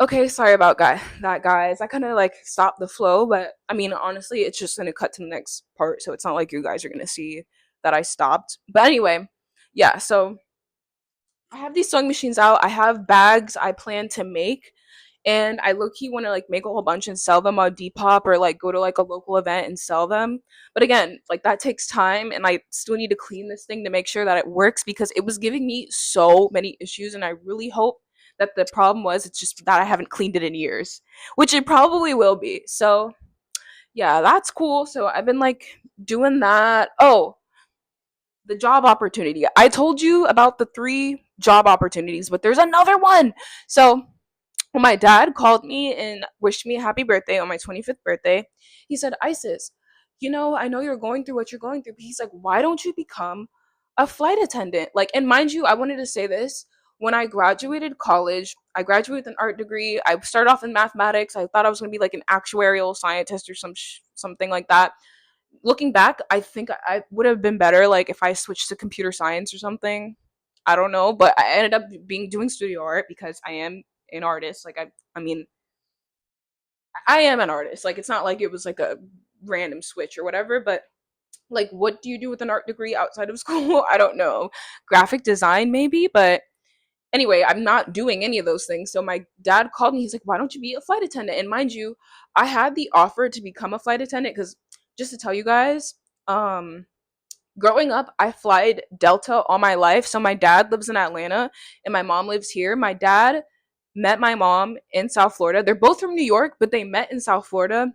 Okay, sorry about that, guys. I kind of like stopped the flow, but I mean, honestly, it's just gonna cut to the next part, so it's not like you guys are gonna see that I stopped. But anyway, yeah. So I have these sewing machines out. I have bags I plan to make, and I low key want to like make a whole bunch and sell them on Depop or like go to like a local event and sell them. But again, like that takes time, and I still need to clean this thing to make sure that it works because it was giving me so many issues, and I really hope that the problem was it's just that I haven't cleaned it in years, which it probably will be. So yeah, that's cool. So I've been like doing that. Oh, the job opportunity. I told you about the three job opportunities, but there's another one. So when my dad called me and wished me a happy birthday on my 25th birthday, he said, Isis, I know you're going through what you're going through, but he's like, why don't you become a flight attendant? Like, and mind you, I wanted to say this. When I graduated college, I graduated with an art degree. I started off in mathematics. I thought I was going to be like an actuarial scientist or something like that. Looking back, I think I would have been better like if I switched to computer science or something. I don't know, but I ended up being doing studio art because I am an artist. Like I mean, I am an artist. Like it's not like it was like a random switch or whatever, but like what do you do with an art degree outside of school? I don't know. Graphic design maybe, but anyway, I'm not doing any of those things. So my dad called me. He's like, "Why don't you be a flight attendant?" And mind you, I had the offer to become a flight attendant cuz just to tell you guys, growing up, I flied Delta all my life. So my dad lives in Atlanta and my mom lives here. My dad met my mom in South Florida. They're both from New York, but they met in South Florida.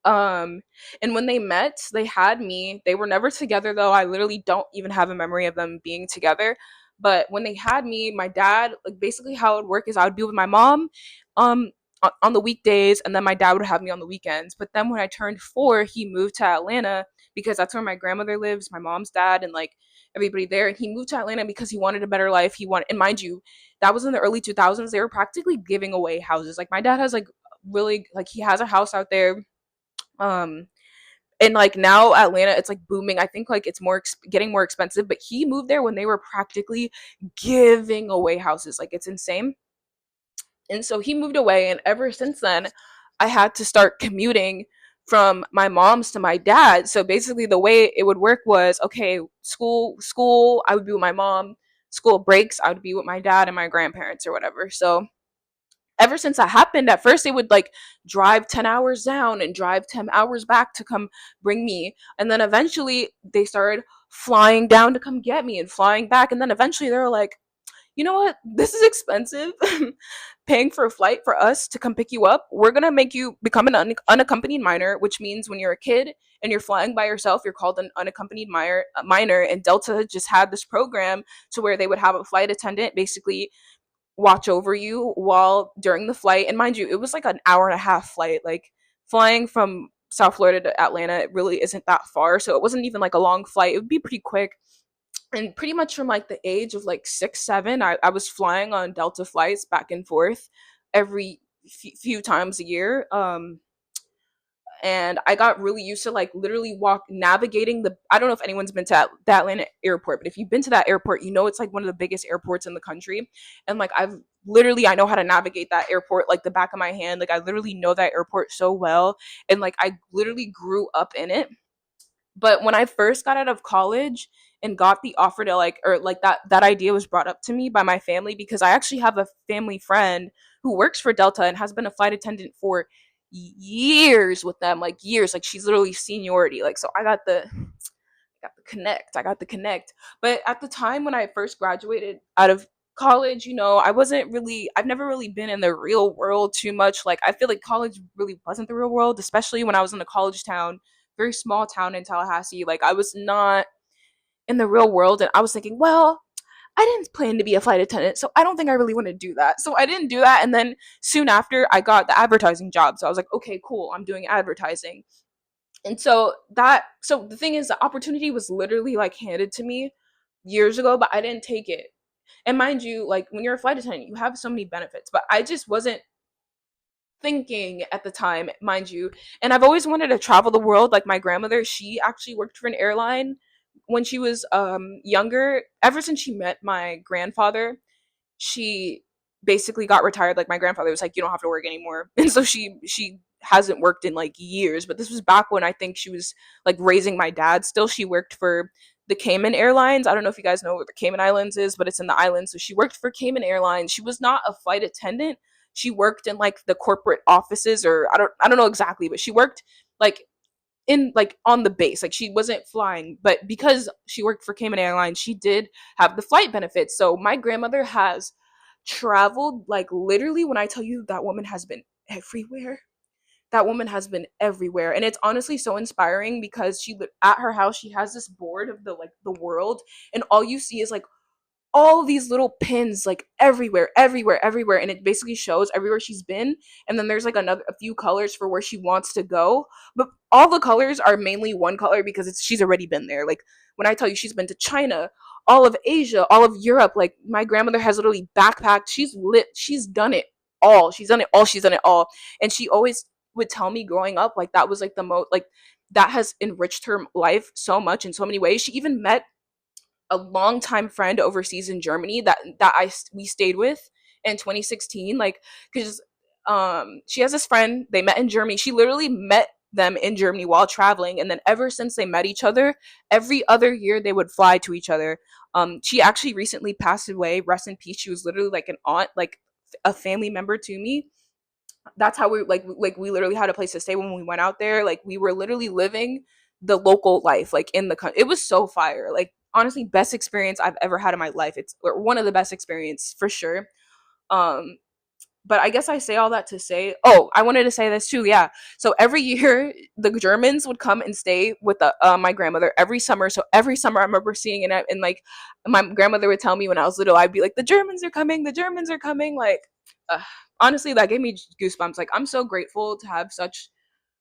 Um, and when they met, they had me. They were never together though. I literally don't even have a memory of them being together. But when they had me, my dad, like basically how it would work is I would be with my mom, um, on the weekdays, and then my dad would have me on the weekends. But then when I turned 4, he moved to Atlanta because that's where my grandmother lives, my mom's dad, and like everybody there. And he moved to Atlanta because he wanted a better life. He wanted, and mind you, that was in the early 2000s. They were practically giving away houses. Like my dad has like really like he has a house out there, um and like now Atlanta it's like booming. I think like it's getting more expensive, but he moved there when they were practically giving away houses. Like it's insane. And so he moved away, and ever since then I had to start commuting from my mom's to my dad. So basically the way it would work was, okay, school I would be with my mom, school breaks I would be with my dad and my grandparents or whatever. So ever since that happened, at first they would like drive 10 hours down and drive 10 hours back to come bring me. And then eventually they started flying down to come get me and flying back. And then eventually they were like, you know what? This is expensive. Paying for a flight for us to come pick you up. We're going to make you become an unaccompanied minor, which means when you're a kid and you're flying by yourself, you're called an unaccompanied minor. And Delta just had this program to where they would have a flight attendant basically watch over you while during the flight. And mind you, it was like an hour and a half flight. Like flying from South Florida to Atlanta, it really isn't that far. So it wasn't even like a long flight. It would be pretty quick. And pretty much from like the age of like 6, 7, I was flying on Delta flights back and forth every few times a year. And I got really used to like literally walk navigating the I don't know if anyone's been to the Atlanta airport, but if you've been to that airport, you know it's like one of the biggest airports in the country. And like I know how to navigate that airport like the back of my hand. Like I literally know that airport so well, and like I literally grew up in it. But when I first got out of college and got the offer to like or like that idea was brought up to me by my family because I actually have a family friend who works for Delta and has been a flight attendant for years with them, like years. Like she's literally seniority. Like so I got the connect. But at the time when I first graduated out of college, I've never really been in the real world too much. Like I feel like college really wasn't the real world, especially when I was in a college town, very small town in Tallahassee. Like I was not in the real world, and I was thinking, well, I didn't plan to be a flight attendant, so I don't think I really want to do that. So I didn't do that, and then soon after I got the advertising job. So I was like, okay, cool, I'm doing advertising. And so the thing is the opportunity was literally like handed to me years ago, but I didn't take it. And mind you, like when you're a flight attendant, you have so many benefits, but I just wasn't thinking at the time, mind you. And I've always wanted to travel the world. Like my grandmother, she actually worked for an airline when she was younger. Ever since she met my grandfather, she basically got retired. Like my grandfather was like, you don't have to work anymore. And so she hasn't worked in like years, but this was back when I think she was like raising my dad still. She worked for the Cayman Airlines. I don't know if you guys know what the Cayman Islands is, but it's in the islands. So she worked for Cayman Airlines. She was not a flight attendant. She worked in like the corporate offices, or I don't know exactly, but she worked like in like on the base. Like she wasn't flying, but because she worked for Cayman Airlines, she did have the flight benefits. So my grandmother has traveled like literally, when I tell you that woman has been everywhere. That woman has been everywhere, and it's honestly so inspiring because she at her house she has this board of the like the world, and all you see is like all these little pins like everywhere, everywhere, everywhere, and it basically shows everywhere she's been. And then there's like another a few colors for where she wants to go, but all the colors are mainly one color because it's she's already been there. Like when I tell you she's been to China, all of Asia, all of Europe, like my grandmother has literally backpacked. She's done it all. She's done it all. She's done it all. And she always would tell me growing up like that was like the most like that has enriched her life so much in so many ways. She even met a longtime friend overseas in Germany that we stayed with in 2016. Like, because she has this friend they met in Germany. She literally met them in Germany while traveling, and then ever since they met each other, every other year they would fly to each other. She actually recently passed away. Rest in peace. She was literally like an aunt, like a family member to me. That's how we like we literally had a place to stay when we went out there. Like we were literally living the local life like in the country. It was so fire. Like honestly, best experience I've ever had in my life. It's one of the best experience for sure. um but I guess I say all that to say, oh, I wanted to say this too. Yeah, so every year the Germans would come and stay with my grandmother every summer. So every summer I remember seeing it, and like my grandmother would tell me when I was little, I'd be like, the Germans are coming, the Germans are coming. Like uh, honestly, that gave me goosebumps. Like I'm so grateful to have such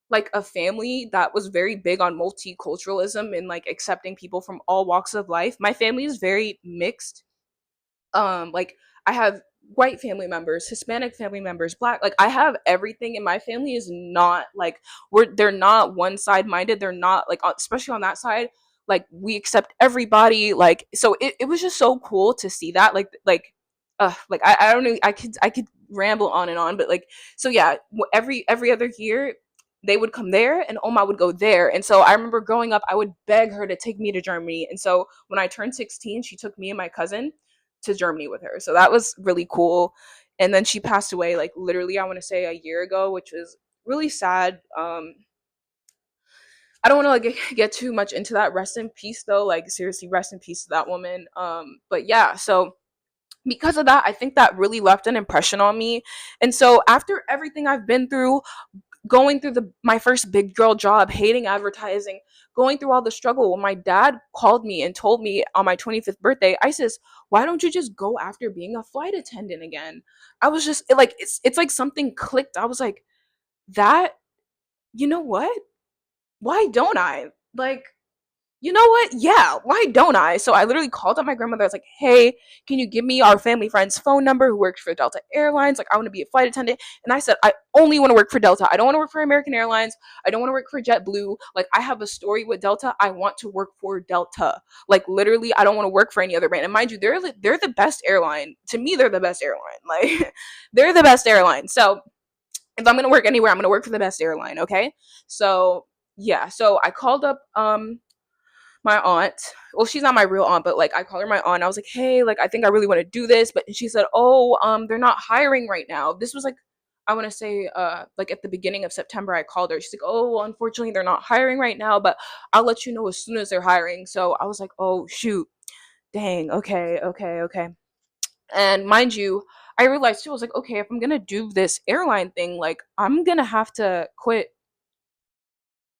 like a family that was very big on multiculturalism and like accepting people from all walks of life. My family is very mixed. Like I have white family members, Hispanic family members, black. Like I have everything, and my family is not like they're not one side minded. They're not like especially on that side. Like we accept everybody. Like so it was just so cool to see that. Like I don't know. I could ramble on and on, but like so yeah. Every other year they would come there and Oma would go there. And so I remember growing up, I would beg her to take me to Germany. And so when I turned 16, she took me and my cousin to Germany with her. So that was really cool. And then she passed away like literally I want to say a year ago, which was really sad. I don't want to like get too much into that. Rest in peace though. Like seriously, rest in peace to that woman. But yeah, so because of that, I think that really left an impression on me. And so after everything I've been through, going through my first big girl job, hating advertising, going through all the struggle, when my dad called me and told me on my 25th birthday, Isis, why don't you just go after being a flight attendant again? I was just like it's like something clicked. I was like, that, you know what? Why don't I? Like, you know what? Yeah, why don't I? So I literally called up my grandmother. I was like, hey, can you give me our family friend's phone number who works for Delta Airlines? Like, I want to be a flight attendant. And I said, I only want to work for Delta. I don't want to work for American Airlines. I don't want to work for JetBlue. Like, I have a story with Delta. I want to work for Delta. Like, literally, I don't want to work for any other brand. And mind you, they're the best airline. To me, they're the best airline. Like, they're the best airline. So if I'm going to work anywhere, I'm going to work for the best airline. Okay. So, yeah. So I called up, my aunt. Well, she's not my real aunt, but like I call her my aunt. I was like, hey, like I think I really want to do this, but she said, oh, they're not hiring right now. This was like I want to say like at the beginning of September. I called her. She's like, oh, well, unfortunately they're not hiring right now, but I'll let you know as soon as they're hiring. So I was like, oh shoot, dang, okay, okay, okay. And mind you, I realized too, I was like, okay, if I'm gonna do this airline thing, like I'm gonna have to quit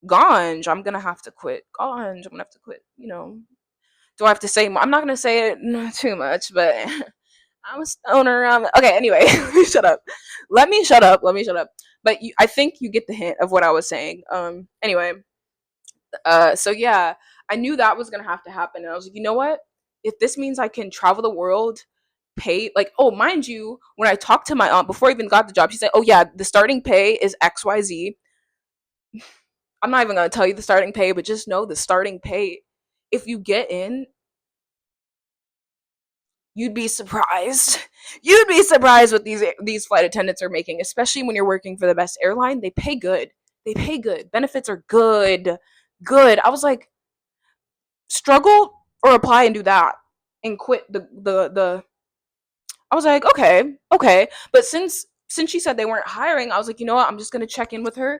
Ganj. I'm gonna have to quit Ganj. I'm gonna have to quit, do I have to say more? I'm not gonna say it too much, but I'm a stoner. Okay, anyway, let me shut up. Let me shut up. Let me shut up. But I think you get the hint of what I was saying. Anyway, so yeah, I knew that was gonna have to happen, and I was like, you know what? If this means I can travel the world, pay like, oh, mind you, when I talked to my aunt before I even got the job, she said, oh yeah, the starting pay is XYZ. I'm not even gonna tell you the starting pay, but just know the starting pay. If you get in, You'd be surprised. You'd be surprised what these flight attendants are making, especially when you're working for the best airline. They pay good. They pay good. Benefits are good. Good. I was like, struggle or apply and do that and quit the I was like, okay, okay. But since she said they weren't hiring, I was like, you know what? I'm just gonna check in with her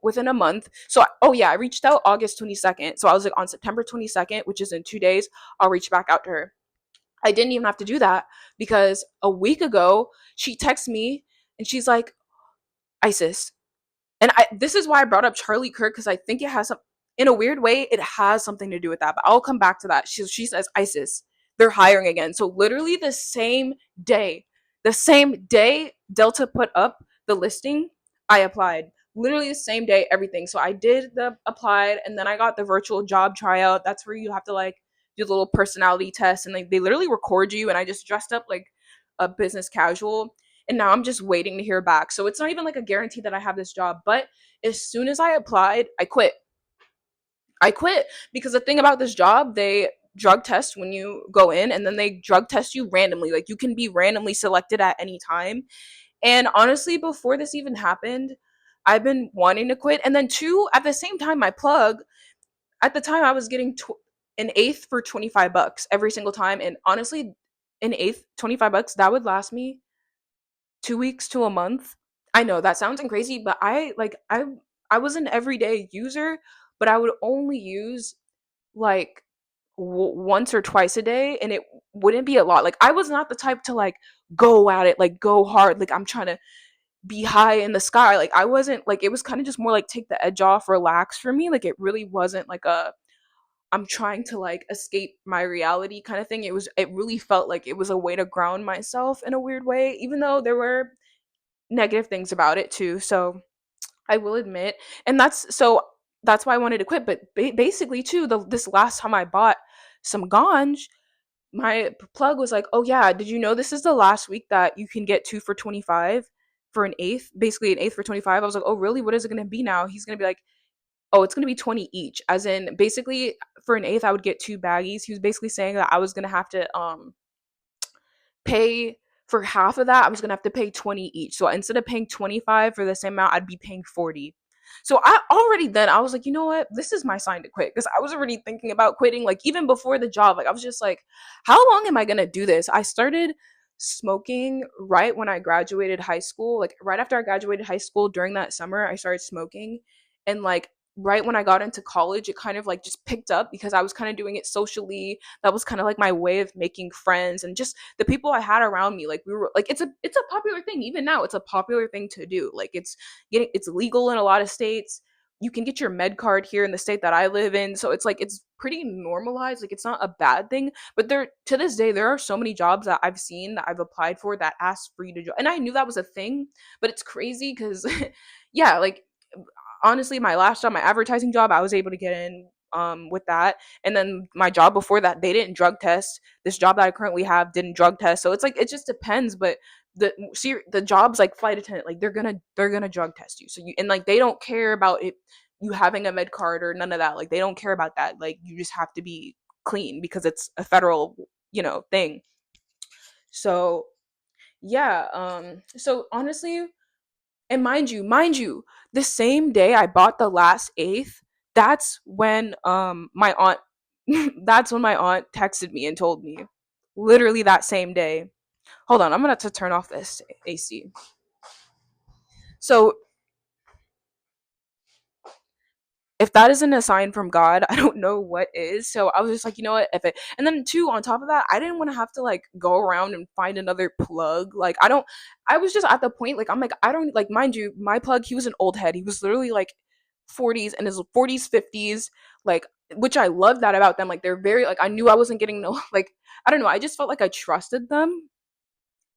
within a month. So oh yeah, I reached out August 22nd. So I was like on September 22nd, which is in 2 days, I'll reach back out to her. I didn't even have to do that because a week ago she texted me and she's like, Isis. And this is why I brought up Charlie Kirk, because I think it has some, in a weird way, it has something to do with that. But I'll come back to that. She says, Isis, they're hiring again. So literally the same day Delta put up the listing, I applied. Literally the same day, everything. So I did the applied, and then I got the virtual job tryout. That's where you have to like do the little personality test, and like they literally record you. And I just dressed up like a business casual, and now I'm just waiting to hear back. So it's not even like a guarantee that I have this job, but as soon as I applied, I quit. I quit because the thing about this job, they drug test when you go in, and then they drug test you randomly. Like you can be randomly selected at any time. And honestly, before this even happened, I've been wanting to quit. And then two, at the same time, my plug, at the time I was getting an eighth for 25 bucks every single time. And honestly, an eighth, 25 bucks, that would last me 2 weeks to a month. I know that sounds crazy, but I was an everyday user, but I would only use like once or twice a day, and it wouldn't be a lot. Like I was not the type to like go at it, like go hard, like I'm trying to be high in the sky. Like I wasn't like, it was kind of just more like take the edge off, relax for me. Like it really wasn't like a I'm trying to like escape my reality kind of thing. It really felt like it was a way to ground myself in a weird way, even though there were negative things about it too. So I will admit, and that's why I wanted to quit. But basically, too, this last time I bought some ganj, my plug was like, "Oh yeah, did you know this is the last week that you can get two for 25 for an eighth? Basically, an eighth for 25." I was like, "Oh really? What is it gonna be now?" He's gonna be like, "Oh, it's gonna be 20 each." As in, basically, for an eighth, I would get two baggies. He was basically saying that I was gonna have to pay for half of that. I was gonna have to pay 20 each. So instead of paying 25 for the same amount, I'd be paying 40. So I already then I was like, you know what? This is my sign to quit, because I was already thinking about quitting, like even before the job. Like I was just like, how long am I gonna do this? I started smoking right when I graduated high school. Like right after I graduated high school, during that summer, I started smoking. And like right when I got into college, it kind of like just picked up because I was kind of doing it socially. That was kind of like my way of making friends, and just the people I had around me. Like we were like, it's a popular thing. Even now it's a popular thing to do. Like it's legal in a lot of states. You can get your med card here in the state that I live in. So it's like it's pretty normalized. Like it's not a bad thing. But there, to this day, there are so many jobs that I've seen that I've applied for that ask for you to join. And I knew that was a thing, but it's crazy because yeah, like honestly, my last job, my advertising job, I was able to get in with that. And then my job before that, they didn't drug test. This job that I currently have didn't drug test. So it's like it just depends. But the jobs like flight attendant, like they're gonna drug test you. So you, and like they don't care about it, you having a med card or none of that. Like they don't care about that. Like you just have to be clean because it's a federal, thing. So yeah, so honestly, and mind you, the same day I bought the last eighth, that's when my aunt that's when my aunt texted me and told me. Literally that same day. Hold on, I'm gonna have to turn off this AC. So if that isn't a sign from God, I don't know what is. So I was just like, you know what, if it, and then two, on top of that, I didn't want to have to like go around and find another plug. Like I was just at the point, like I'm like, I don't like, mind you, my plug, he was an old head. He was literally like 40s, and his 40s, 50s, like, which I love that about them. Like they're very like, I knew I wasn't getting no like, I don't know, I just felt like I trusted them.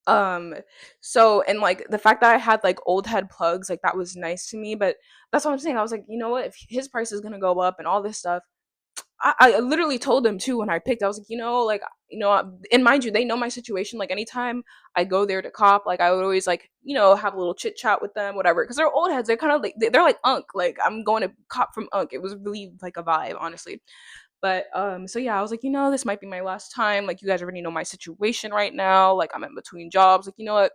um so, and like the fact that I had like old head plugs, like that was nice to me. But that's what I'm saying, I was like, you know what, if his price is gonna go up and all this stuff, I literally told him too when I picked. I was like, like, and mind you, they know my situation. Like anytime I go there to cop, like I would always like, have a little chit chat with them, whatever. Because they're old heads. They're kind of like they're like Unk. Like I'm going to cop from Unk. It was really like a vibe, honestly. But so yeah, I was like, this might be my last time. Like you guys already know my situation right now. Like I'm in between jobs. Like, what?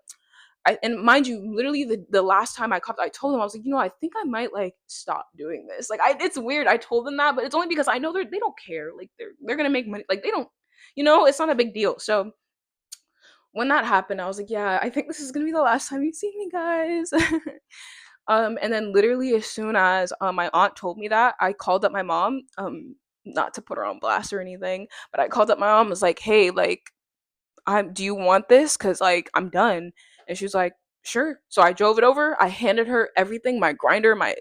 And mind you, literally the last time I copped, I told them, I was like, I think I might like stop doing this. Like it's weird. I told them that, but it's only because I know they don't care. Like they're gonna make money. Like they don't, it's not a big deal. So when that happened, I was like, yeah, I think this is gonna be the last time you see me, guys. And then literally as soon as my aunt told me that, I called up my mom. Not to put her on blast or anything, but I called up my mom. Was like, hey, like, do you want this? Cause like I'm done. And she was like, sure. So I drove it over. I handed her everything, my grinder, I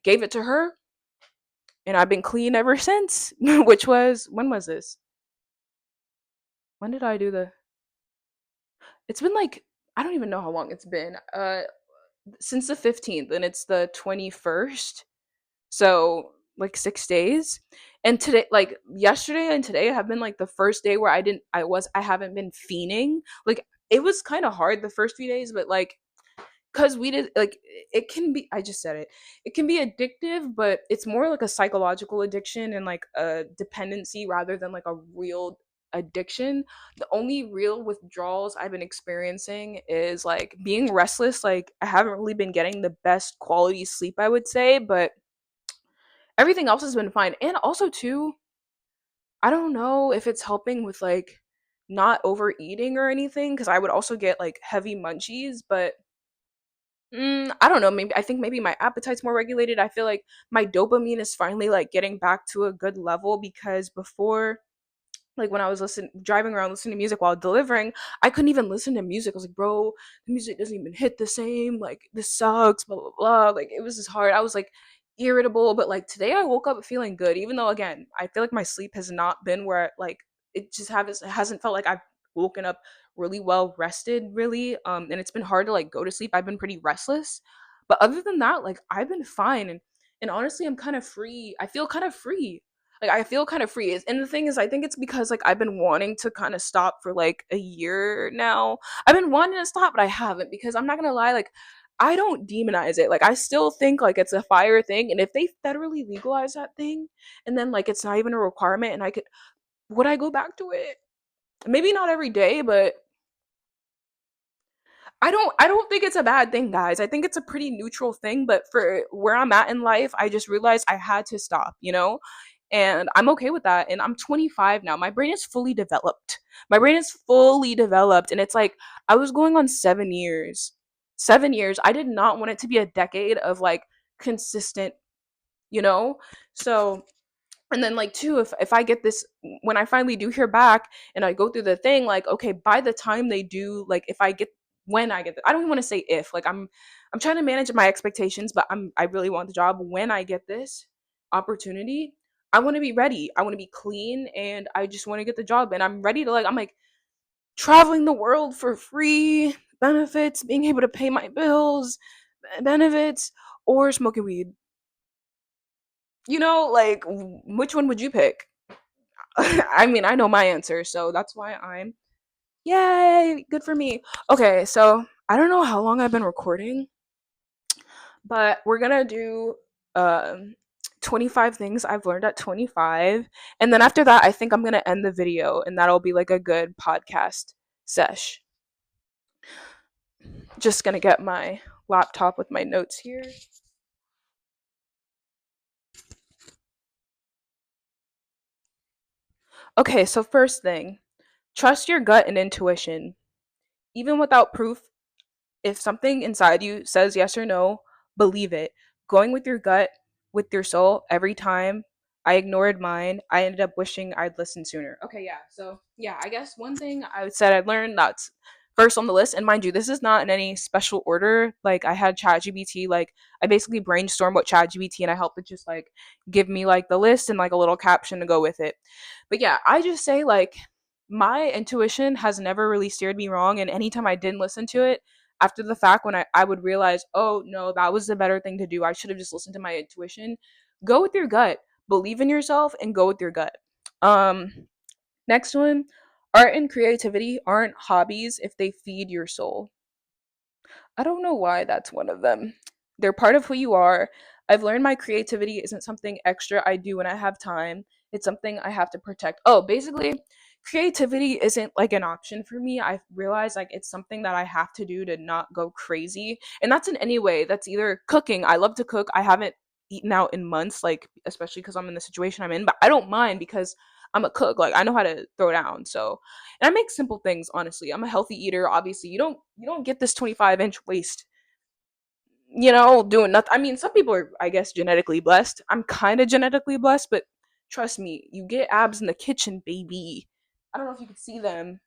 gave it to her, and I've been clean ever since. Which was when was this? When did I do the? It's been like I don't even know how long it's been. Since the 15th, and it's the 21st. So like 6 days. And today, like yesterday and today have been like the first day where I haven't been fiending. Like it was kind of hard the first few days, but like because we did like it can be, I just said it can be addictive, but it's more like a psychological addiction and like a dependency rather than like a real addiction. The only real withdrawals I've been experiencing is like being restless. Like I haven't really been getting the best quality sleep, I would say, but everything else has been fine. And also too, I don't know if it's helping with like not overeating or anything, because I would also get like heavy munchies, but I don't know. Maybe I think maybe my appetite's more regulated. I feel like my dopamine is finally like getting back to a good level, because before, like when I was driving around listening to music while delivering, I couldn't even listen to music. I was like, bro, the music doesn't even hit the same. Like this sucks. Blah blah blah. Like it was just hard. I was like irritable, but like today I woke up feeling good. Even though again, I feel like my sleep has not been where like it just hasn't felt like I've woken up really well rested, really. And it's been hard to like go to sleep. I've been pretty restless, but other than that, like I've been fine. And honestly, I'm kind of free. I feel kind of free, like I feel kind of free. And the thing is, I think it's because like I've been wanting to kind of stop for like a year now. I've been wanting to stop, but I haven't, because I'm not gonna lie, like I don't demonize it. Like I still think like it's a fire thing, and if they federally legalize that thing, and then like it's not even a requirement, and would I go back to it? Maybe not every day, but I don't think it's a bad thing, guys. I think it's a pretty neutral thing, but for where I'm at in life, I just realized I had to stop, you know? And I'm okay with that. And I'm 25 now. My brain is fully developed. My brain is fully developed, and it's like I was going on 7 years. 7 years. I did not want it to be a decade of like consistent, you know? So, and then like two, if I get this, when I finally do hear back and I go through the thing, like okay, by the time they do, like if I get, when I get I don't even want to say if, like I'm trying to manage my expectations, but I really want the job. When I get this opportunity, I want to be ready, I want to be clean, and I just want to get the job, and I'm ready to like, I'm like traveling the world for free, benefits, being able to pay my bills, benefits, or smoking weed. Like which one would you pick? I mean, I know my answer, so that's why I'm yay, good for me. Okay, so I don't know how long I've been recording, but we're gonna do um 25 things I've learned at 25. And then after that, I think I'm gonna end the video, and that'll be like a good podcast sesh. Just gonna get my laptop with my notes here. Okay, so first thing, trust your gut and intuition. Even without proof, if something inside you says yes or no, believe it. Going with your gut, with your soul every time. I ignored mine. I ended up wishing I'd listened sooner. Okay, yeah. So, yeah, I guess one thing I would say I learned that's first on the list, and mind you, this is not in any special order. Like, I had ChatGPT, like, I basically brainstormed what ChatGPT, and I helped it just, like, give me, like, the list and, like, a little caption to go with it. But yeah, I just say, like, my intuition has never really steered me wrong, and anytime I didn't listen to it, after the fact, when I would realize, oh no, that was the better thing to do, I should have just listened to my intuition. Go with your gut, believe in yourself, and go with your gut. um Next one, art and creativity aren't hobbies if they feed your soul. I don't know why that's one of them. They're part of who you are. I've learned my creativity isn't something extra I do when I have time. It's something I have to protect. Oh, basically, creativity isn't like an option for me. I realize like it's something that I have to do to not go crazy. And that's in any way. That's either cooking. I love to cook. I haven't eaten out in months, like especially because I'm in the situation I'm in, but I don't mind because I'm a cook. Like I know how to throw down. So and I make simple things, honestly. I'm a healthy eater. Obviously, you don't get this 25-inch waist, doing nothing. I mean, some people are, I guess, genetically blessed. I'm kind of genetically blessed, but trust me, you get abs in the kitchen, baby. I don't know if you can see them.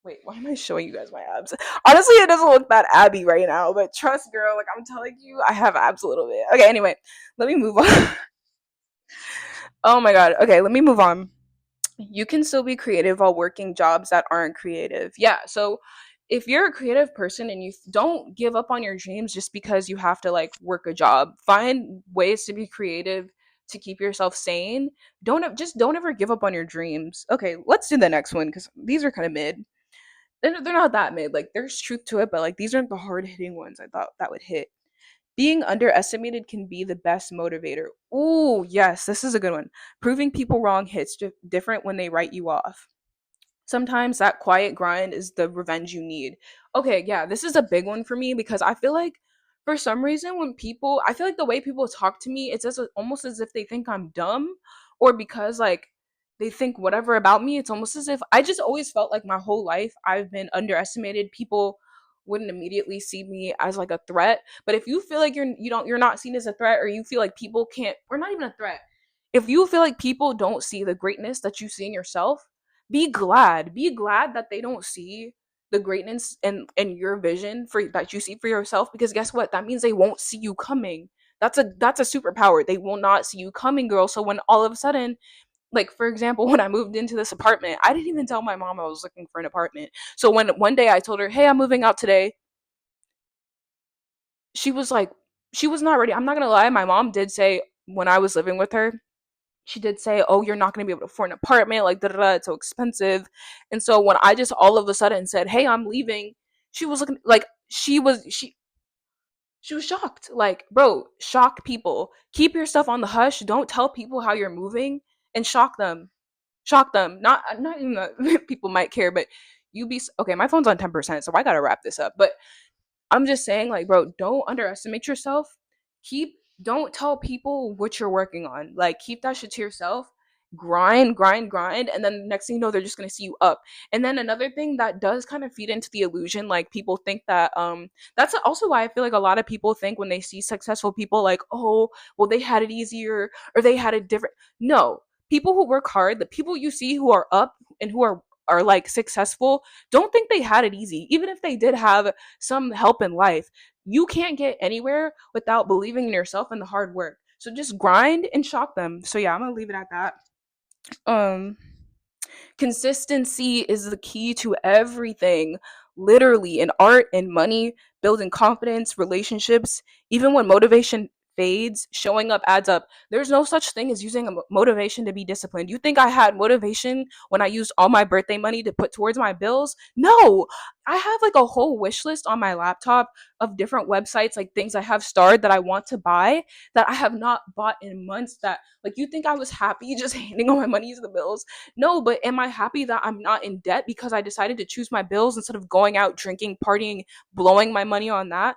Wait, why am I showing you guys my abs? Honestly, it doesn't look that abby right now, but trust, girl, like I'm telling you, I have abs a little bit. Okay, anyway, let me move on. Oh my god. Okay, let me move on. You can still be creative while working jobs that aren't creative. Yeah, so if you're a creative person and you don't give up on your dreams just because you have to like work a job, find ways to be creative to keep yourself sane. Don't ever give up on your dreams. Okay, let's do the next one cuz these are kind of mid. They're not that mid. Like there's truth to it, but like these aren't the hard-hitting ones I thought that would hit. Being underestimated can be the best motivator. Ooh, yes, this is a good one. Proving people wrong hits different when they write you off. Sometimes that quiet grind is the revenge you need. Okay, yeah, this is a big one for me because I feel like for some reason I feel like the way people talk to me, it's almost as if they think I'm dumb or because like they think whatever about me. It's almost as if I just always felt like my whole life I've been underestimated. People wouldn't immediately see me as like a threat. But if you feel like you're not seen as a threat or you feel like people can't or not even a threat. If you feel like people don't see the greatness that you see in yourself, be glad that they don't see the greatness and your vision for that you see for yourself because guess what, that means they won't see you coming. That's a superpower. They will not see you coming, girl. So when all of a sudden, like for example, when I moved into this apartment, I didn't even tell my mom I was looking for an apartment. So when one day I told her, hey, I'm moving out today, she was like, she was not ready. I'm not gonna lie, my mom did say when I was living with her, she did say, "Oh, you're not going to be able to afford an apartment, like da da da, it's so expensive." And so when I just all of a sudden said, "Hey, I'm leaving," she was looking like she was shocked. Like, bro, shock people. Keep your stuff on the hush. Don't tell people how you're moving and shock them. Shock them. Not even that people might care, but okay. My phone's on 10%, so I gotta wrap this up. But I'm just saying, like, bro, don't underestimate yourself. Don't tell people what you're working on. Like, keep that shit to yourself. Grind, grind, grind. And then the next thing you know, they're just gonna see you up. And then another thing that does kind of feed into the illusion, like people think that that's also why I feel like a lot of people think when they see successful people, like, oh, well, they had it easier or they had it different. No. People who work hard, the people you see who are up and who are like successful, don't think they had it easy. Even if they did have some help in life. You can't get anywhere without believing in yourself and the hard work. So just grind and shock them. So yeah, I'm gonna leave it at that. Um, Consistency is the key to everything, literally in art and money, building confidence, relationships. Even when motivation fades, showing up adds up. There's no such thing as using a motivation to be disciplined. You think I had motivation when I used all my birthday money to put towards my bills? No. I have like a whole wish list on my laptop of different websites, like things I have starred that I want to buy that I have not bought in months. That, like, you think I was happy just handing all my money to the bills? No, but am I happy that I'm not in debt because I decided to choose my bills instead of going out drinking, partying, blowing my money on that?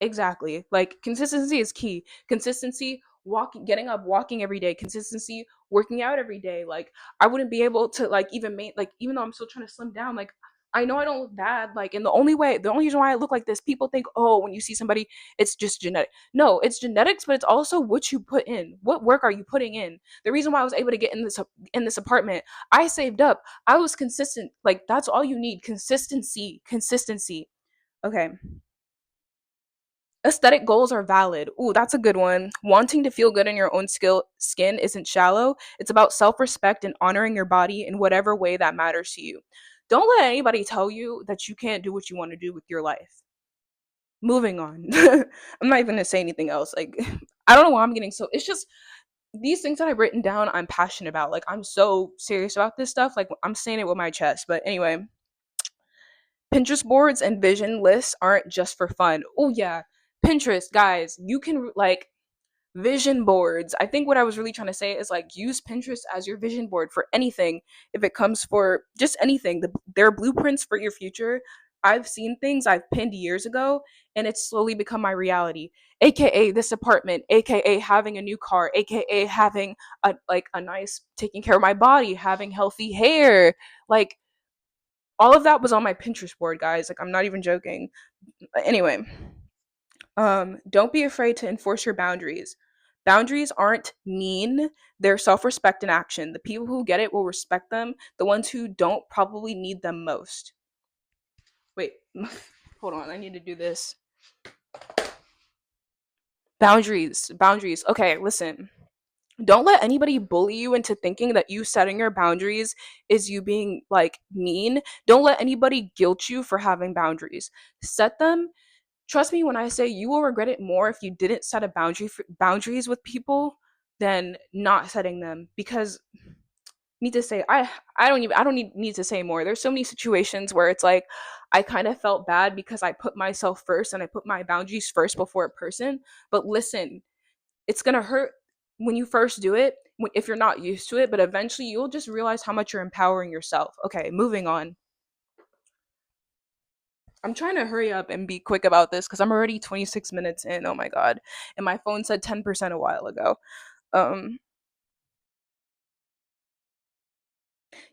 Exactly. Like consistency is key. Consistency, walking, getting up, walking every day. Consistency, working out every day. Like I wouldn't be able to like even though I'm still trying to slim down, like I know I don't look bad. Like and the only reason why I look like this, people think, oh, when you see somebody, it's just genetic. No, it's genetics, but it's also what you put in. What work are you putting in? The reason why I was able to get in this apartment, I saved up. I was consistent. Like that's all you need. Consistency. Consistency. Okay. Aesthetic goals are valid. Ooh, that's a good one. Wanting to feel good in your own skin isn't shallow. It's about self-respect and honoring your body in whatever way that matters to you. Don't let anybody tell you that you can't do what you want to do with your life. Moving on. I'm not even going to say anything else. Like I don't know why I'm getting so it's just these things that I've written down I'm passionate about. Like I'm so serious about this stuff. Like I'm saying it with my chest. But anyway, Pinterest boards and vision lists aren't just for fun. Oh yeah. Pinterest, guys, you can like Vision boards. I think what I was really trying to say is like use Pinterest as your vision board for anything. If it comes for just anything, their blueprints for your future. I've seen things I've pinned years ago and it's slowly become my reality. AKA this apartment, AKA having a new car, AKA having a nice taking care of my body, having healthy hair. Like all of that was on my Pinterest board, guys. Like I'm not even joking. Anyway, don't be afraid to enforce your boundaries. Boundaries aren't mean, they're self respect in action. The people who get it will respect them, the ones who don't probably need them most. Wait, hold on, I need to do this. Boundaries, boundaries. Okay, listen. Don't let anybody bully you into thinking that you setting your boundaries is you being like mean. Don't let anybody guilt you for having boundaries. Set them. Trust me when I say you will regret it more if you didn't set a boundaries with people than not setting them because need to say I don't need to say more. There's so many situations where it's like I kind of felt bad because I put myself first and I put my boundaries first before a person. But listen, it's going to hurt when you first do it if you're not used to it, but eventually you'll just realize how much you're empowering yourself. Okay, moving on. I'm trying to hurry up and be quick about this because I'm already 26 minutes in. Oh my god. And my phone said 10% a while ago. Um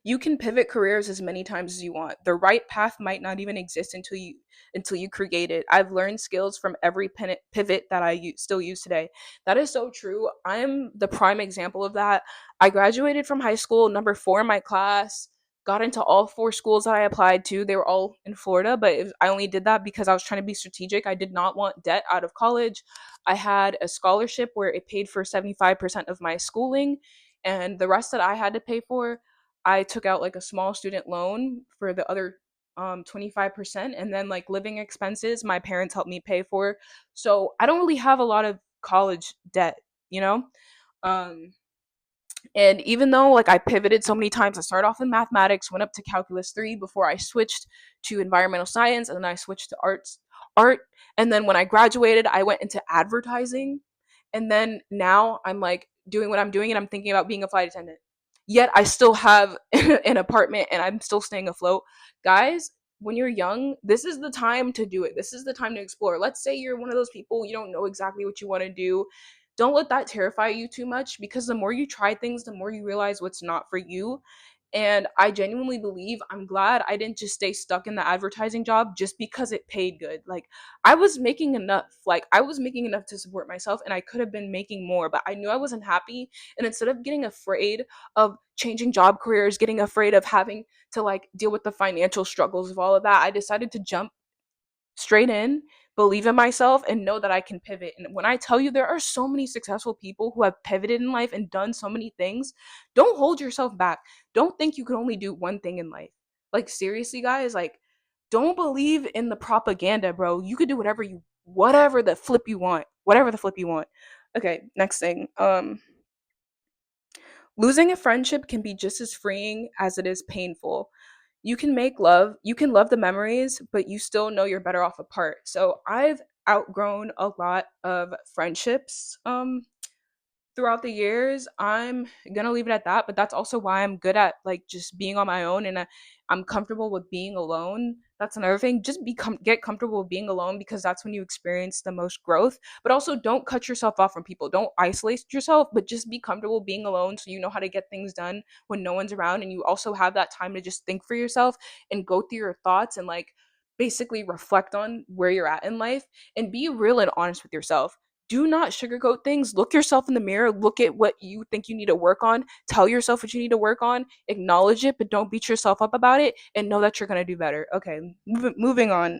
you can pivot careers as many times as you want. The right path might not even exist until you create it. I've learned skills from every pivot that still use today. That is so true. I'm the prime example of that. I graduated from high school number 4 in my class. Got into all 4 schools that I applied to. They were all in Florida, but I only did that because I was trying to be strategic. I did not want debt out of college. I had a scholarship where it paid for 75% of my schooling, and the rest that I had to pay for, I took out like a small student loan for the other 25%, and then like living expenses my parents helped me pay for. So I don't really have a lot of college debt, you know? Um and even though like I pivoted so many times, I started off in mathematics, went up to calculus 3 before I switched to environmental science, and then I switched to art, and then when I graduated, I went into advertising, and then now I'm like doing what I'm doing and I'm thinking about being a flight attendant. Yet I still have an apartment and I'm still staying afloat. Guys, when you're young, this is the time to do it. This is the time to explore. Let's say you're one of those people you don't know exactly what you want to do. Don't let that terrify you too much because the more you try things, the more you realize what's not for you. And I genuinely believe I'm glad I didn't just stay stuck in the advertising job just because it paid good. Like I was making enough. Like I was making enough to support myself and I could have been making more, but I knew I wasn't happy. And instead of getting afraid of changing job careers, getting afraid of having to like deal with the financial struggles of all of that, I decided to jump straight in, believe in myself, and know that I can pivot. And when I tell you there are so many successful people who have pivoted in life and done so many things, don't hold yourself back. Don't think you can only do one thing in life. Like seriously, guys, like don't believe in the propaganda, bro. You could do whatever the flip you want. Whatever the flip you want. Okay, next thing. Losing a friendship can be just as freeing as it is painful. You can love the memories, but you still know you're better off apart. So I've outgrown a lot of friendships throughout the years. I'm gonna leave it at that, but that's also why I'm good at like just being on my own, and I'm comfortable with being alone. That's another thing. Just get comfortable with being alone because that's when you experience the most growth. But also, don't cut yourself off from people. Don't isolate yourself, but just be comfortable being alone so you know how to get things done when no one's around, and you also have that time to just think for yourself and go through your thoughts and like basically reflect on where you're at in life and be real and honest with yourself. Do not sugarcoat things. Look yourself in the mirror. Look at what you think you need to work on. Tell yourself what you need to work on. Acknowledge it, but don't beat yourself up about it. And know that you're gonna do better. Okay, moving on.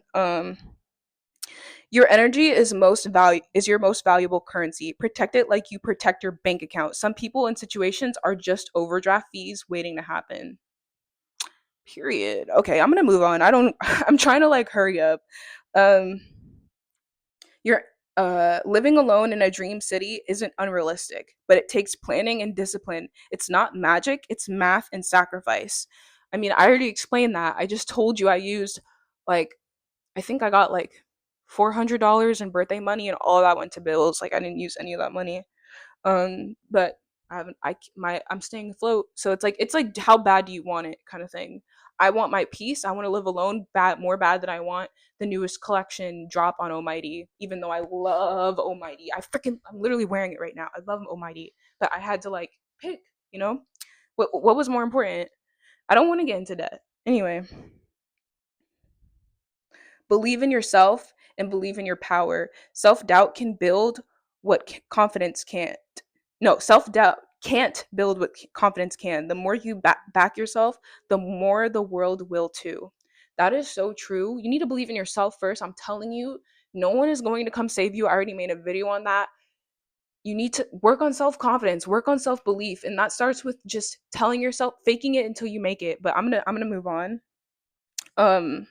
Your energy is your most valuable currency. Protect it like you protect your bank account. Some people and situations are just overdraft fees waiting to happen. Period. Okay, I'm gonna move on. I don't. I'm trying to like hurry up. Um, You're living alone in a dream city isn't unrealistic, but it takes planning and discipline. It's not magic, it's math and sacrifice. I mean, I already explained that. I just told you I used like I think I got like $400 in birthday money and all that went to bills. Like I didn't use any of that money. But I haven't. I'm staying afloat. So it's like how bad do you want it, kind of thing. I want my peace. I want to live alone. Bad, more bad than I want the newest collection drop on Almighty. Even though I love Almighty, I'm literally wearing it right now. I love Almighty, but I had to like pick. You know, what was more important? I don't want to get into debt. Anyway, believe in yourself and believe in your power. Self doubt can build what confidence can't. No, self doubt can't build what confidence can. The more you back yourself, the more the world will too. That is so true. You need to believe in yourself first. I'm telling you, no one is going to come save you. I already made a video on that. You need to work on self confidence, work on self belief, and that starts with just telling yourself, faking it until you make it. But I'm gonna move on. Um,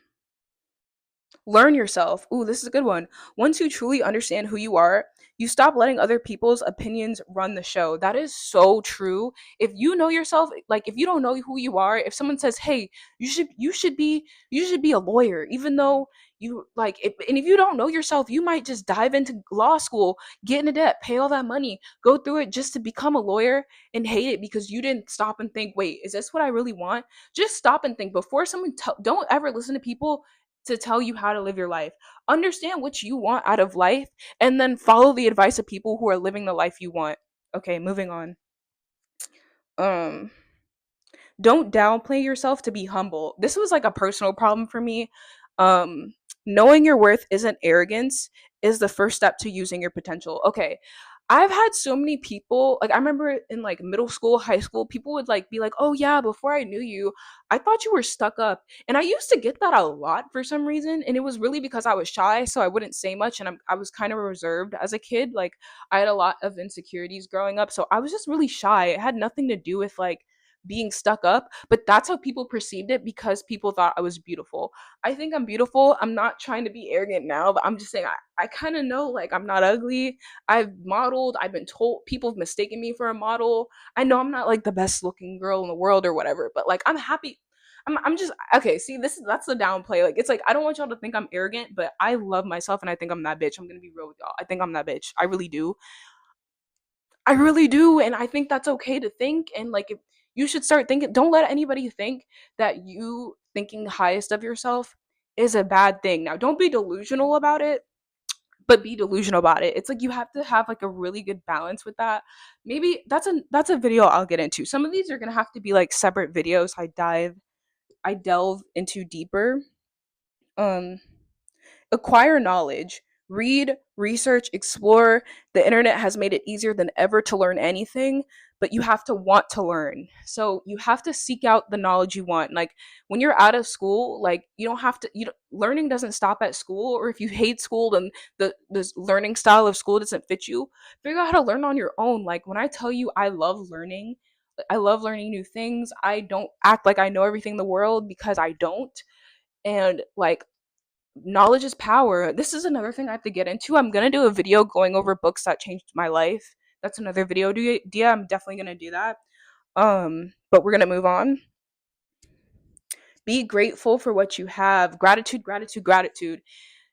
Learn yourself. Ooh, this is a good one. Once you truly understand who you are, you stop letting other people's opinions run the show. That is so true. If you know yourself, like if you don't know who you are, if someone says, "Hey, you should be a lawyer," even though you like it, and if you don't know yourself, you might just dive into law school, get into debt, pay all that money, go through it just to become a lawyer and hate it because you didn't stop and think, "Wait, is this what I really want?" Just stop and think before don't ever listen to people to tell you how to live your life. Understand what you want out of life and then follow the advice of people who are living the life you want. Okay, moving on. Um don't downplay yourself to be humble. This was like a personal problem for me. Um Knowing your worth isn't arrogance is the first step to using your potential. Okay. I've had so many people, like I remember in like middle school, high school, people would like be like, "Oh yeah, before I knew you, I thought you were stuck up." And I used to get that a lot for some reason, and it was really because I was shy, so I wouldn't say much and I was kind of reserved as a kid. Like I had a lot of insecurities growing up, so I was just really shy. It had nothing to do with like being stuck up, but that's how people perceived it because people thought I was beautiful. I think I'm beautiful. I'm not trying to be arrogant now, but I'm just saying I kind of know like I'm not ugly. I've modeled, I've been told people have mistaken me for a model. I know I'm not like the best looking girl in the world or whatever, but like I'm happy. I'm just okay. See, that's the downplay. Like it's like I don't want y'all to think I'm arrogant, but I love myself and I think I'm that bitch. I'm gonna be real with y'all. I think I'm that bitch. I really do. I really do, and I think that's okay to think. And like, if you should start thinking, don't let anybody think that you thinking highest of yourself is a bad thing. Now, don't be delusional about it, but be delusional about it. It's like you have to have like a really good balance with that. Maybe that's a video I'll get into. Some of these are gonna have to be like separate videos. I delve into deeper. Um, Acquire knowledge, read, research, explore. The internet has made it easier than ever to learn anything, but you have to want to learn. So you have to seek out the knowledge you want. Like when you're out of school, like you don't have to learning doesn't stop at school, or if you hate school then the learning style of school doesn't fit you, figure out how to learn on your own. Like when I tell you I love learning new things. I don't act like I know everything in the world because I don't. And like knowledge is power. This is another thing I have to get into. I'm gonna do a video going over books that changed my life. That's another video idea. I'm definitely gonna do that. But we're gonna move on. Be grateful for what you have. Gratitude, gratitude, gratitude.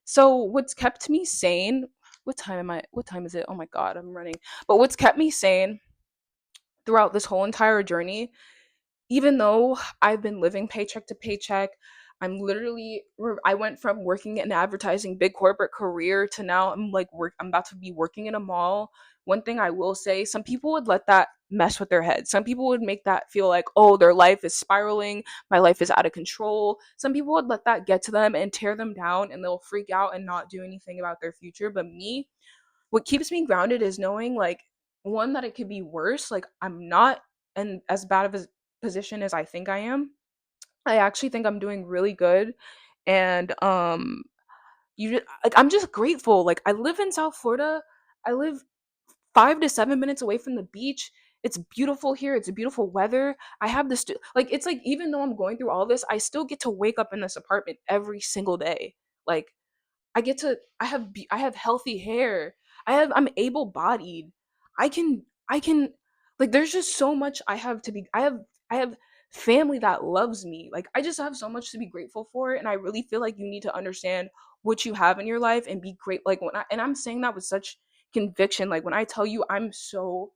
So what's kept me sane? What time am I? What time is it? Oh my god, I'm running. But what's kept me sane throughout this whole entire journey, even though I've been living paycheck to paycheck, I went from working in advertising, big corporate career to now I'm about to be working in a mall. One thing I will say, some people would let that mess with their head. Some people would make that feel like, oh, their life is spiraling, my life is out of control. Some people would let that get to them and tear them down and they'll freak out and not do anything about their future. But me, what keeps me grounded is knowing like one that it could be worse. Like I'm not in as bad of a position as I think I am. I actually think I'm doing really good. And like I'm just grateful. Like I live in South Florida. I live 5 to 7 minutes away from the beach. It's beautiful here. It's a beautiful weather. I have this like it's like even though I'm going through all this, I still get to wake up in this apartment every single day. Like I have healthy hair. I'm able bodied. I can like there's just so much I have family that loves me. Like I just have so much to be grateful for, and I really feel like you need to understand what you have in your life and be great. Like and I'm saying that with such conviction. Like when I tell you I'm so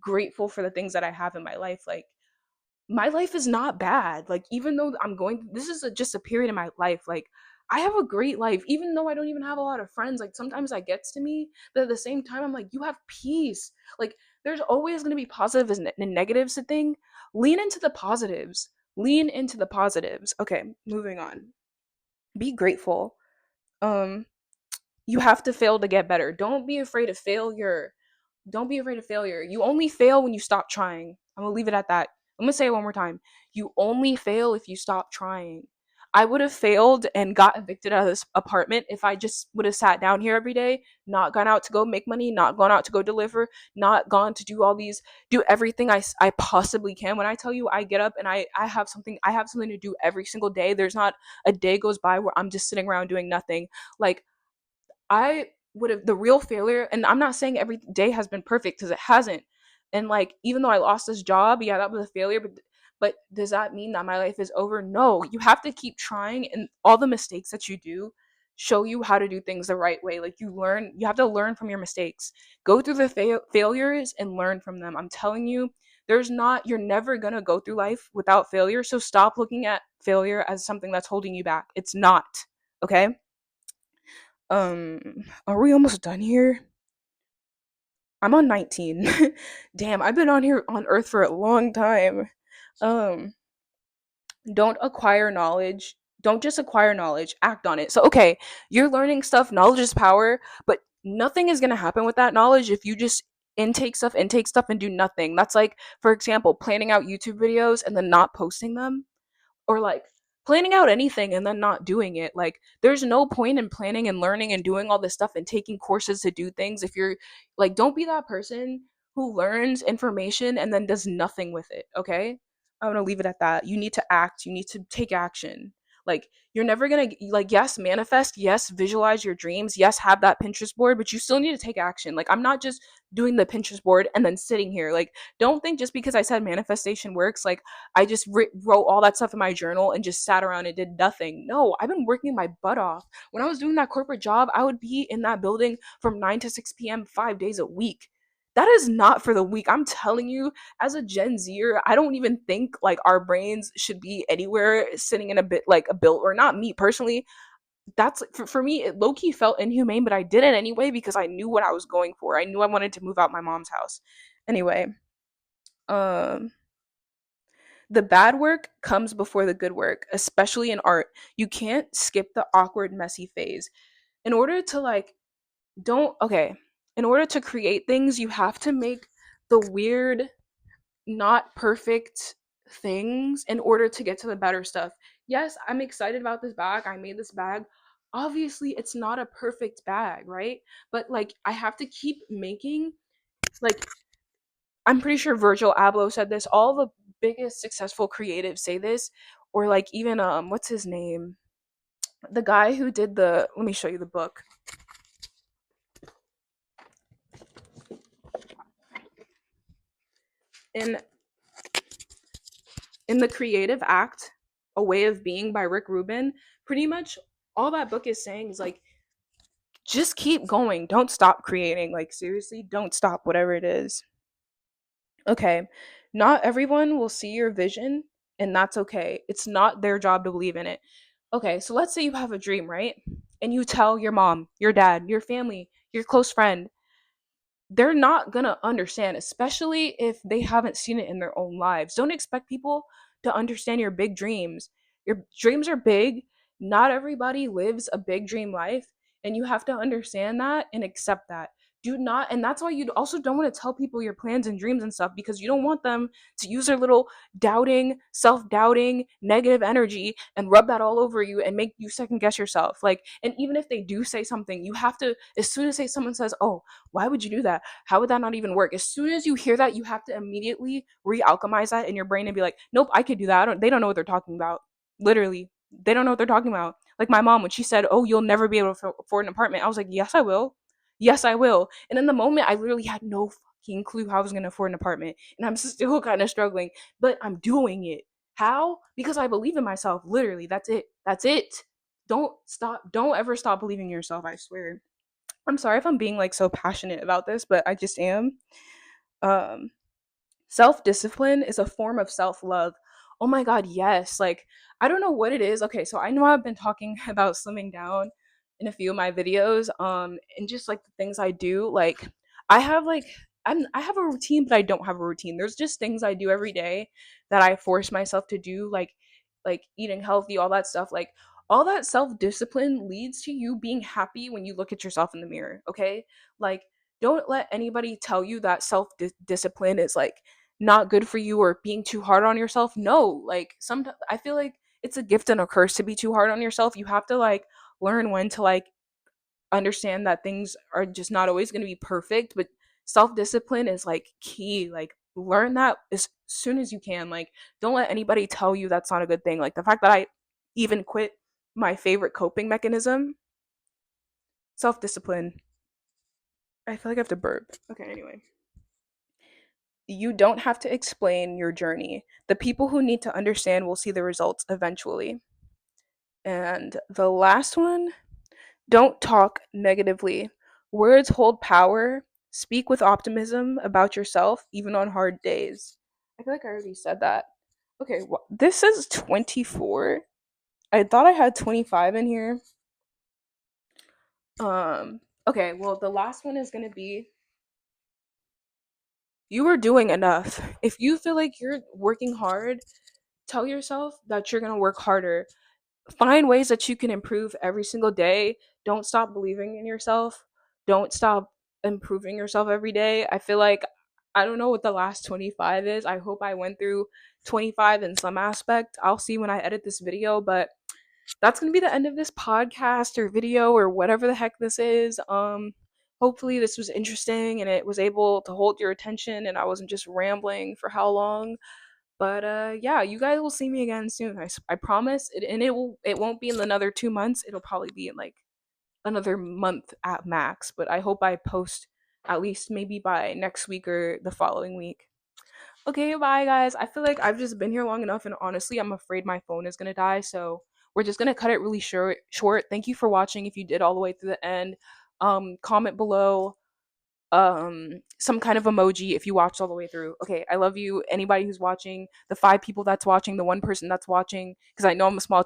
grateful for the things that I have in my life, like my life is not bad. Like even though I'm going, this is just a period in my life. Like I have a great life, even though I don't even have a lot of friends. Like sometimes that gets to me, but at the same time, I'm like, you have peace. Like there's always going to be positives and negatives to thing. Lean into the positives. Lean into the positives. Okay, moving on. Be grateful. Um, you have to fail to get better. Don't be afraid of failure. Don't be afraid of failure. You only fail when you stop trying. I'm gonna leave it at that. I'm gonna say it one more time. You only fail if you stop trying. I would have failed and got evicted out of this apartment if I just would have sat down here every day, not gone out to go make money, not gone out to go deliver, not gone to do all these, do everything I possibly can. When I tell you I get up and I have something to do every single day. There's not a day goes by where I'm just sitting around doing nothing. Like I would have, the real failure, and I'm not saying every day has been perfect because it hasn't. And like even though I lost this job, yeah, that was a failure, but does that mean that my life is over? No. You have to keep trying, and all the mistakes that you do show you how to do things the right way. Like you have to learn from your mistakes. Go through the failures and learn from them. I'm telling you, you're never going to go through life without failure, so stop looking at failure as something that's holding you back. It's not. Okay? Um, are we almost done here? I'm on 19. Damn, I've been on here on Earth for a long time. Um, don't acquire knowledge. Don't just acquire knowledge, act on it. So, okay, you're learning stuff, knowledge is power, but nothing is going to happen with that knowledge if you just intake stuff, and do nothing. That's like, for example, planning out YouTube videos and then not posting them, or like planning out anything and then not doing it. Like there's no point in planning and learning and doing all this stuff and taking courses to do things if you're like, don't be that person who learns information and then does nothing with it. Okay, I'm gonna leave it at that. You need to act, you need to take action. Like you're never gonna, like, yes, manifest, yes, visualize your dreams, yes, have that Pinterest board, but you still need to take action. Like I'm not just doing the Pinterest board and then sitting here. Like don't think just because I said manifestation works, like I just wrote all that stuff in my journal and just sat around and did nothing. No, I've been working my butt off. When I was doing that corporate job, I would be in that building from 9 to 6 p.m. 5 days a week. That is not for the weak. I'm telling you, as a Gen Zer, I don't even think like our brains should be anywhere sitting in a bit like a build, or not me personally. That's for me, it low key felt inhumane, but I did it anyway because I knew what I was going for. I knew I wanted to move out my mom's house. Anyway, um, the bad work comes before the good work, especially in art. You can't skip the awkward, messy phase. In order to like, don't, okay, in order to create things, you have to make the weird, not perfect things in order to get to the better stuff. Yes, I'm excited about this bag. I made this bag. Obviously, it's not a perfect bag, right? But like, I have to keep making, like, I'm pretty sure Virgil Abloh said this. All the biggest successful creatives say this, or like even what's his name? The guy who did the, let me show you the book. In The Creative Act, A Way of Being by Rick Rubin, pretty much all that book is saying is like, just keep going. Don't stop creating. Like seriously, don't stop whatever it is. Okay. Not everyone will see your vision, and that's okay. It's not their job to believe in it. Okay, so let's say you have a dream, right? And you tell your mom, your dad, your family, your close friend, they're not gonna understand, especially if they haven't seen it in their own lives. Don't expect people to understand your big dreams. Your dreams are big. Not everybody lives a big dream life, and you have to understand that and accept that. Do not, and that's why you also don't want to tell people your plans and dreams and stuff, because you don't want them to use their little doubting, self doubting, negative energy and rub that all over you and make you second guess yourself. Like, and even if they do say something, you have to, as soon as someone says, oh, why would you do that? How would that not even work? As soon as you hear that, you have to immediately re-alchemize that in your brain and be like, nope, I could do that. They don't know what they're talking about. Literally, they don't know what they're talking about. Like my mom, when she said, oh, you'll never be able to afford an apartment, I was like, yes, I will. Yes, I will. And in the moment, I literally had no fucking clue how I was going to afford an apartment. And I'm still kind of struggling, but I'm doing it. How? Because I believe in myself. Literally, that's it. That's it. Don't stop. Don't ever stop believing in yourself, I swear. I'm sorry if I'm being like so passionate about this, but I just am. Um Self discipline is a form of self love. Oh my God, yes. Like, I don't know what it is. Okay, so I know I've been talking about slimming down in a few of my videos, and just like the things I do. Like, I have like, I have a routine, but I don't have a routine. There's just things I do every day that I force myself to do, like eating healthy, all that stuff. Like, all that self discipline leads to you being happy when you look at yourself in the mirror, okay? Like, don't let anybody tell you that self discipline is like not good for you or being too hard on yourself. No, like sometimes I feel like it's a gift and a curse to be too hard on yourself. You have to like learn when to like understand that things are just not always going to be perfect, but self-discipline is like key. Like learn that as soon as you can. Like don't let anybody tell you that's not a good thing. Like the fact that I even quit my favorite coping mechanism, self-discipline. I feel like I have to burp. Okay, anyway. You don't have to explain your journey. The people who need to understand will see the results eventually. And the last one, don't talk negatively. Words hold power. Speak with optimism about yourself, even on hard days. I feel like I already said that. Okay, this is 24. I thought I had 25 in here. Okay, well, the last one is going to be you are doing enough. If you feel like you're working hard, tell yourself that you're going to work harder. Find ways that you can improve every single day. Don't stop believing in yourself. Don't stop improving yourself every day. I feel like I don't know what the last 25 is. I hope I went through 25 in some aspect. I'll see when I edit this video, but that's going to be the end of this podcast or video or whatever the heck this is. Hopefully this was interesting and it was able to hold your attention and I wasn't just rambling for how long. But yeah, you guys will see me again soon. I promise. And it won't be in another 2 months. It'll probably be in like another month at max. But I hope I post at least maybe by next week or the following week. Okay, bye guys. I feel like I've just been here long enough, and honestly, I'm afraid my phone is gonna die. So we're just gonna cut it really short. Short. Thank you for watching. If you did all the way through the end, comment below some kind of emoji if you watched all the way through. Okay, I love you. Anybody who's watching, the 5 people that's watching, the 1 person that's watching, because I know I'm a small